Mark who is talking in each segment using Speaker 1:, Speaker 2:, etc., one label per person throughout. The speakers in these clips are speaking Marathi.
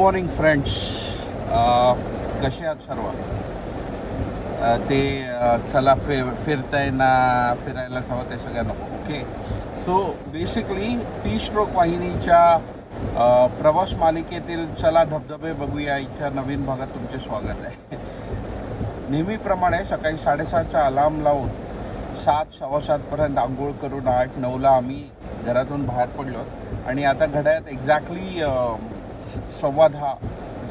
Speaker 1: Morning friends. कसे आहात सर्व? ते चला फिरताय ना, फिरायला हवं ते सगळ्या नको. Okay, so basically T stroke वाहिनीच्या प्रवास मालिकेतील चला धबधबे बघूया इथच्या नवीन भागात तुमचे स्वागत आहे. नेहमीप्रमाणे सकाळी 7:30चा अलार्म लावून 7, 7:15पर्यंत आंघोळ करून 8-9ला आम्ही घरातून बाहेर पडलो आणि आता घड्याळात एक्झॅक्टली 10:15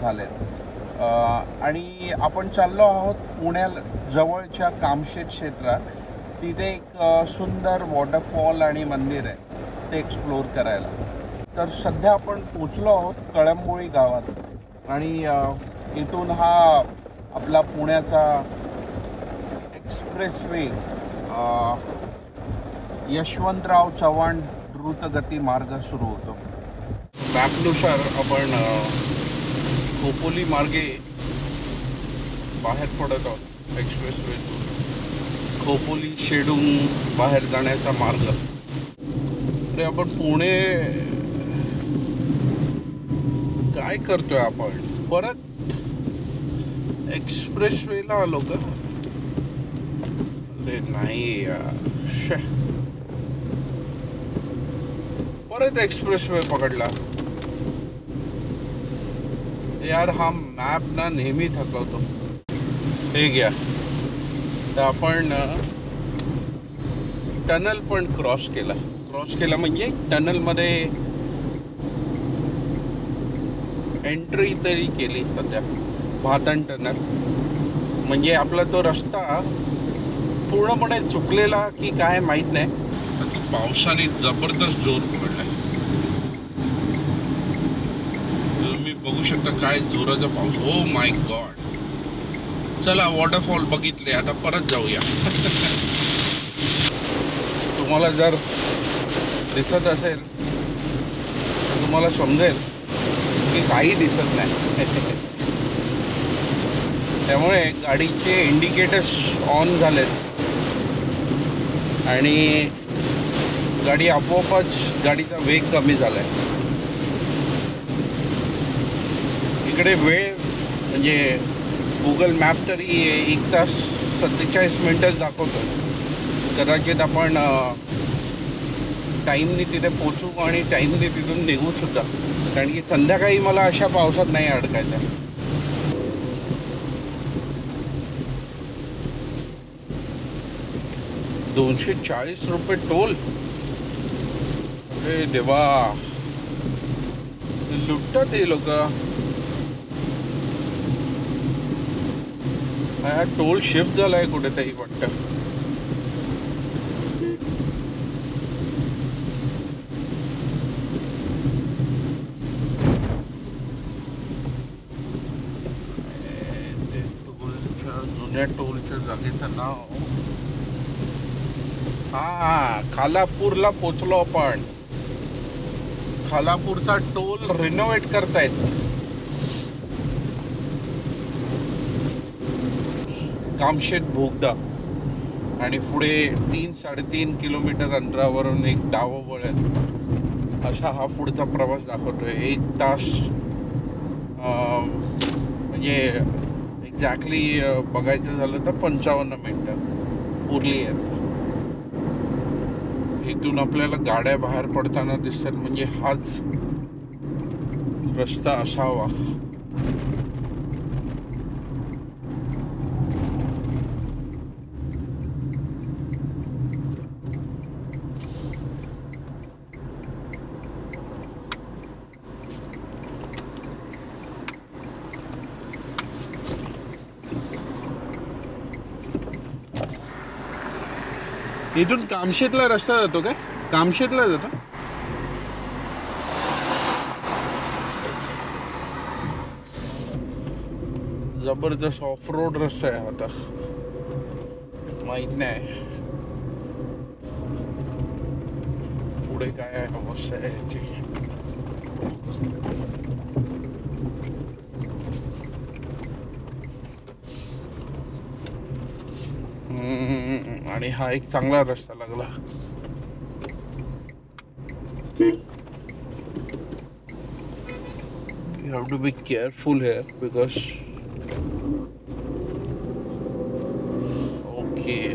Speaker 1: झालेत आणि आपण चाललो आहोत पुण्याला जवळच्या कामशेत क्षेत्रात. तिथे एक सुंदर वॉटरफॉल आणि मंदिर आहे ते एक्सप्लोअर करायला. तर सध्या आपण पोचलो आहोत कळंबोळी गावात आणि इथून हा आपला पुण्याचा एक्सप्रेसवे यशवंतराव चव्हाण द्रुतगती मार्ग सुरू होतो. मॅपनुसार आपण खोपोली मार्गे बाहेर पडत आहोत. एक्सप्रेसवेतून खोपोली शेडून बाहेर जाण्याचा मार्ग. अरे आपण पुणे काय करतोय? आपण परत एक्सप्रेसवेला आलो का? अरे नाही यार, परत एक्सप्रेसवे पकडला यार. हा मॅप ना नेहमी थकवतो. हे घ्या. तर आपण टनल पण क्रॉस केला म्हणजे टनलमध्ये एंट्री तरी केली सध्या. भातन टनल म्हणजे आपला तो रस्ता पूर्णपणे चुकलेला की काय माहीत नाही. पावसाने जबरदस्त जोर पकडलाय. तुम्ही बघू शकता काय जोराचा पाऊस. Oh my God. चला वॉटरफॉल बघितले, आता परत जाऊया. तुम्हाला जर दिसत असेल तर तुम्हाला समजेल की काही दिसत नाही. त्यामुळे गाडीचे इंडिकेटर्स ऑन झालेत आणि गाडी आपोआपच गाडीचा वेग कमी झाला आहे. इकडे वेळ म्हणजे गुगल मॅप तरी 1 तास 47 मिनिटच दाखवतो. कदाचित आपण टाईमनी तिथे पोचू आणि टाईमनी तिथून निघू सुद्धा, कारण की संध्याकाळी मला अशा पावसात नाही अडकायचं. 240 रुपये टोल. अरे देवा, लुटतात हे लोक. हा टोल शिफ्ट झालाय कुठेतरी वाटतं. जुन्या टोलच्या जागेचं नाव खालापूरला पोचलो आपण. खालापूरचा टोल रिनोव्हेट करतायत. कामशेत भोगदा आणि पुढे 3-3.5 किलोमीटर अंतरावरून एक डावं वळण असा हा पुढचा प्रवास दाखवतोय. 1 तास म्हणजे एक्झॅक्टली बघायचं झालं तर 55 मिनटं उरली आहेत. इथून आपल्याला गाड्या बाहेर पडताना दिसतात, म्हणजे हाच रस्ता असावा. इथून कामशेतला रस्ता जातो काय? कामशेतला जातो. जबरदस्त ऑफ रोड रस्ता आहे. आता माहित नाही पुढे काय अवस्था आहे याची. आणि हा एक चांगला रस्ता लागला. have to be careful here because okay,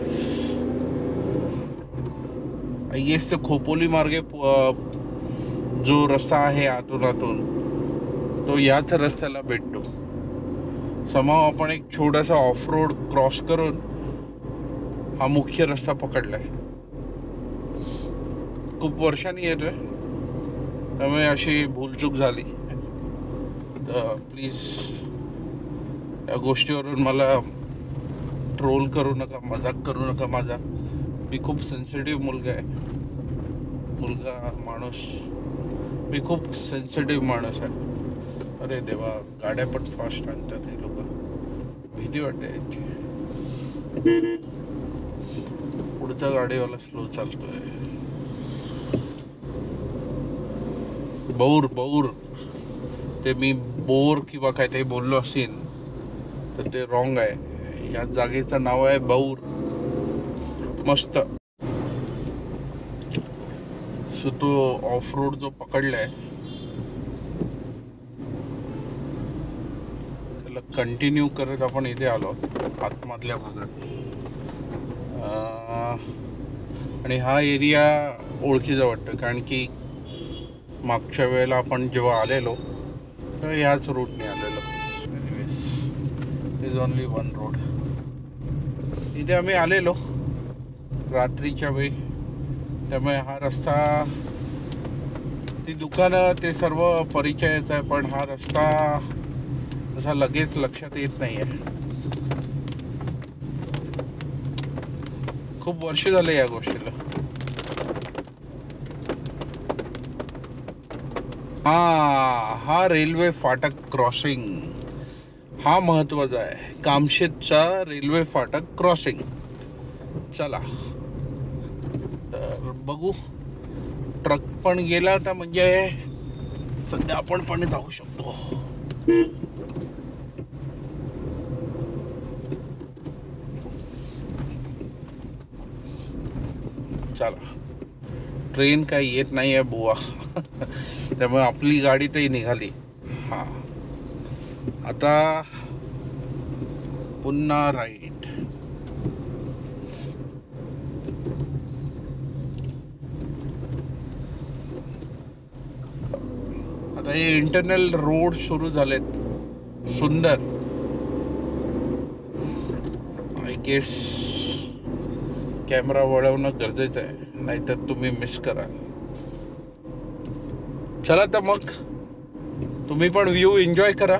Speaker 1: I guess the Khopoli मार्गे जो रस्ता आहे आतून तो याच रस्त्याला भेटतो. समाव आपण एक छोटासा ऑफ रोड क्रॉस करून हा मुख्य रस्ता पकडलाय. खूप वर्षांनी येतोय त्यामुळे अशी भूलचूक झाली तर प्लीज या गोष्टीवरून मला ट्रोल करू नका, मजाक करू नका. माझा मी खूप सेन्सिटिव्ह माणूस मी खूप सेन्सिटिव्ह माणूस आहे. अरे देवा, गाड्या पण फास्ट आणतात हे लोक, भीती वाटते यांची. पुढचा गाडीवाला स्लो चालतोय. बौर ते मी बोर किंवा काय ते बोललो असेल तर ते रॉंग आहे. या जागेचं नाव आहे बौर. मस्त. सो तो ऑफ रोड जो पकडलाय त्याला कंटिन्यू करत आपण इथे आलो आतमधल्या भागात. आणि हा एरिया ओळखीचा वाटतं कारण की मागच्या वेळेला आपण जेव्हा आलेलो तर ह्याच रूटने आलेलो. Is only one road. इथे आम्ही आलेलो रात्रीच्या वेळी त्यामुळे हा रस्ता, ती दुकानं ते सर्व परिचयाचं आहे पण हा रस्ता असा लगेच लक्षात येत नाही आहे. खूप वर्ष झाले या गोष्टीला. हा रेल्वे फाटक क्रॉसिंग हा महत्वाचा आहे. कामशेतचा रेल्वे फाटक क्रॉसिंग. चला तर बघू. ट्रक पण गेला तर म्हणजे सध्या आपण पण जाऊ शकतो. चला, ट्रेन काही येत नाही आहे बुवा त्यामुळे आपली गाडी तरी निघाली. हा आता पुन्हा राईट. आता हे इंटरनल रोड सुरू झालेत सुंदर. आय गेस कॅमेरा वळवणं गरजेचं आहे नाहीतर तुम्ही मिस कराल. चला तर मग तुम्ही पण व्ह्यू एन्जॉय करा.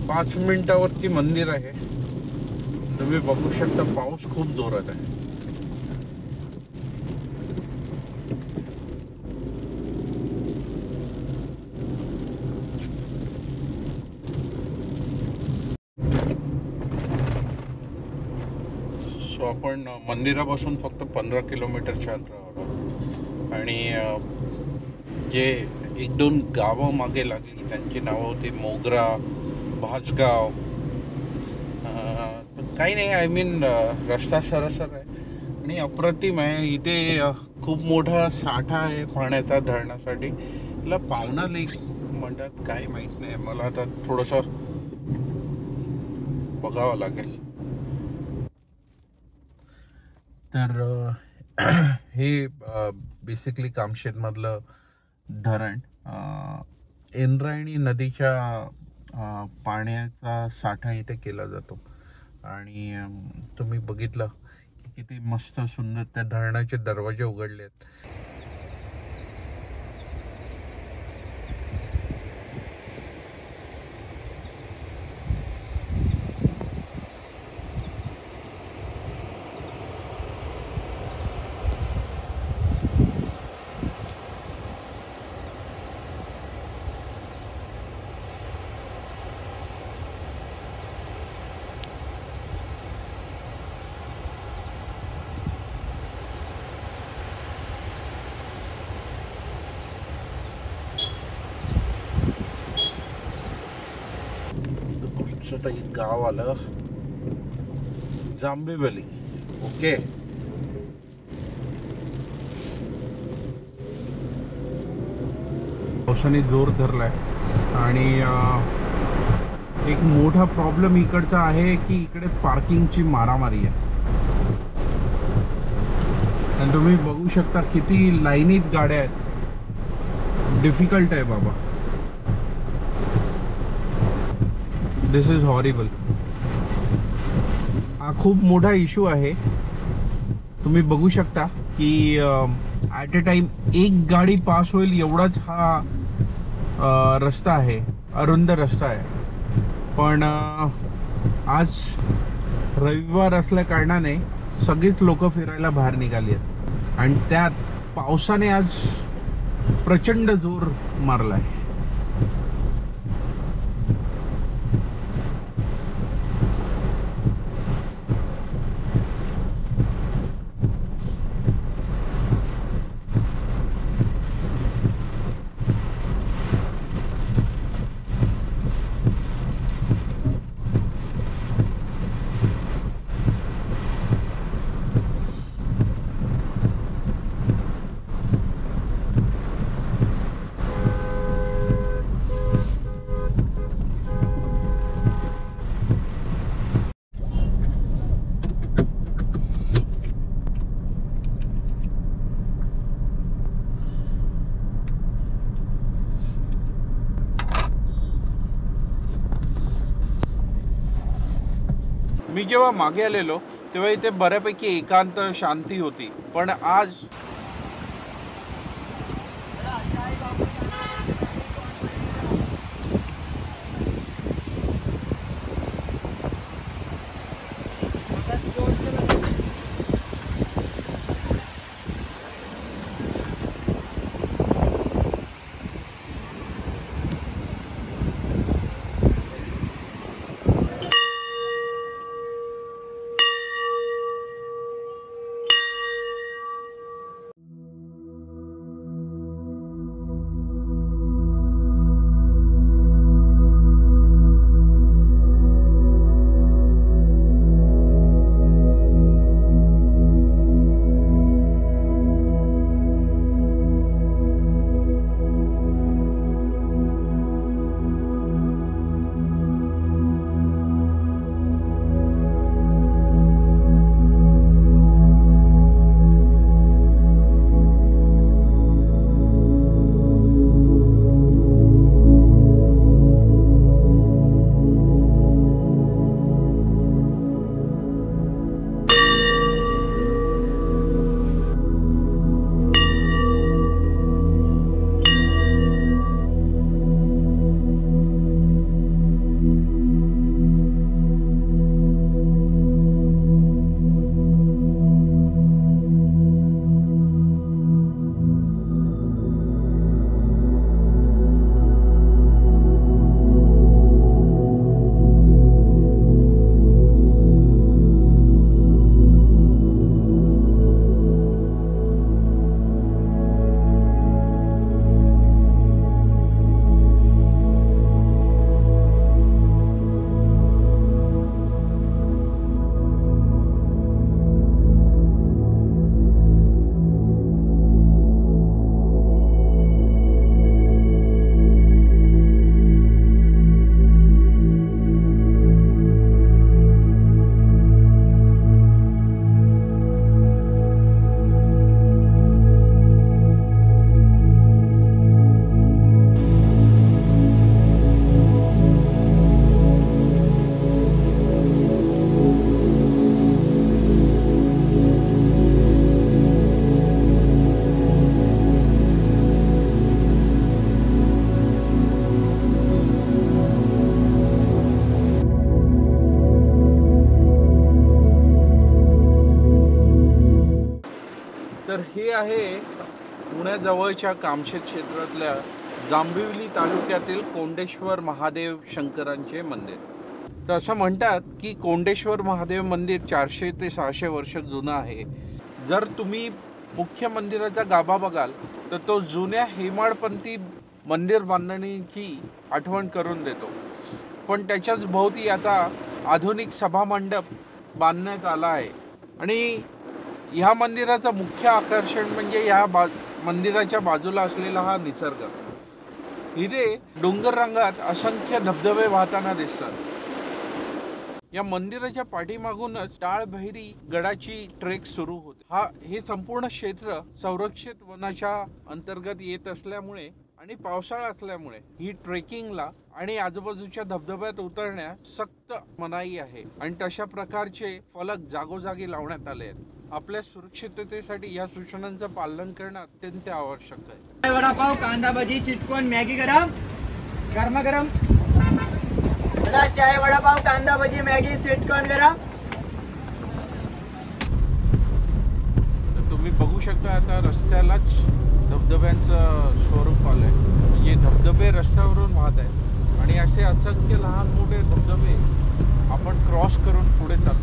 Speaker 1: पाच मिनिटावरती मंदिर आहे. तुम्ही बघू शकता पाऊस खूप जोरात आहे. सो आपण मंदिरापासून फक्त 15 किलोमीटरच्या अंतरावर आणि जे एक दोन गावं मागे लागली त्यांची नावं होती मोगरा, भाजगाव. काही नाही, आय मीन रस्ता सरसर आहे आणि अप्रतिम आहे. इथे खूप मोठा साठा आहे पाण्याचा धरणासाठी. त्याला पावना लेक म्हणतात, काही माहीत नाही मला. आता थोडंसं बघावं लागेल. तर हे बेसिकली कामशेतमधलं धरण इंद्रायणी नदीच्या पाण्याचा साठा इथे केला जातो. आणि तुम्ही बघितलं की किती मस्त सुंदर त्या धरणाचे दरवाजे उघडले आहेत. एक गाव आलं जांभिवली. ओके. पावसाने जोर धरलाय आणि एक मोठा प्रॉब्लेम इकडचा आहे की इकडे पार्किंगची मारामारी आहे. आणि तुम्ही बघू शकता किती लाईनीत गाड्या आहेत. डिफिकल्ट आहे बाबा. दिस इज हॉरिबल. हा खूप मोठा इशू आहे. तुम्ही बघू शकता की ॲट अ टाइम एक गाडी पास होईल एवढाच हा रस्ता आहे. अरुंद रस्ता आहे. पण आज रविवार असल्या कारणाने सगळीच लोक फिरायला बाहेर निघाली आहेत आणि त्यात पावसाने आज प्रचंड जोर मारलाय. मी जेव्हा मागे आलेलो तेव्हा इथे बऱ्यापैकी एकांत शांती होती. पण आज तर हे आहे पुण्याजवळच्या कामशेत क्षेत्रातल्या जांभिवली तालुक्यातील कोंडेश्वर महादेव शंकरांचे मंदिर. तर असं म्हणतात की कोंडेश्वर महादेव मंदिर 400 ते 600 वर्ष जुनं आहे. जर तुम्ही मुख्य मंदिराचा गाभा बघाल तर तो जुन्या हेमाडपंथी मंदिर बांधणीची आठवण करून देतो. पण त्याच्याच भोवती आता आधुनिक सभा मंडप बांधण्यात आला आहे. आणि ह्या मंदिराचं मुख्य आकर्षण म्हणजे मंदिराच्या बाजूला असलेला हा निसर्ग. इथे डोंगर रांगात असंख्य धबधबे वाहताना दिसतात. या मंदिराच्या पाठीमागूनच टाळभैरी गडाची ट्रेक सुरू होते. हे संपूर्ण क्षेत्र संरक्षित वनाच्या अंतर्गत येत असल्यामुळे आणि पावसाळा असल्यामुळे ही ट्रेकिंगला आणि आजूबाजूच्या धबधब्यात उतरण्यास सक्त मनाई आहे. आणि तशा प्रकारचे फलक जागोजागी लावण्यात आले आहेत. आपल्या सुरक्षिततेसाठी या सूचनांचं पालन करणं अत्यंत आवश्यक आहे.
Speaker 2: वडापाव, कांदा भजी, स्वीटकॉर्न, मॅगी गरम गरमागरम. चाय, वडापाव, कांदा भजी, मॅगी, स्वीटकॉर्न गरम.
Speaker 1: तुम्ही बघू शकता आता रस्त्यालाच धबधब्यांचं स्वरूप आलंय. म्हणजे धबधबे रस्त्यावरून वाहत आहेत आणि असे असंख्य लहान मोठे धबधबे आपण क्रॉस करून पुढे चाललो.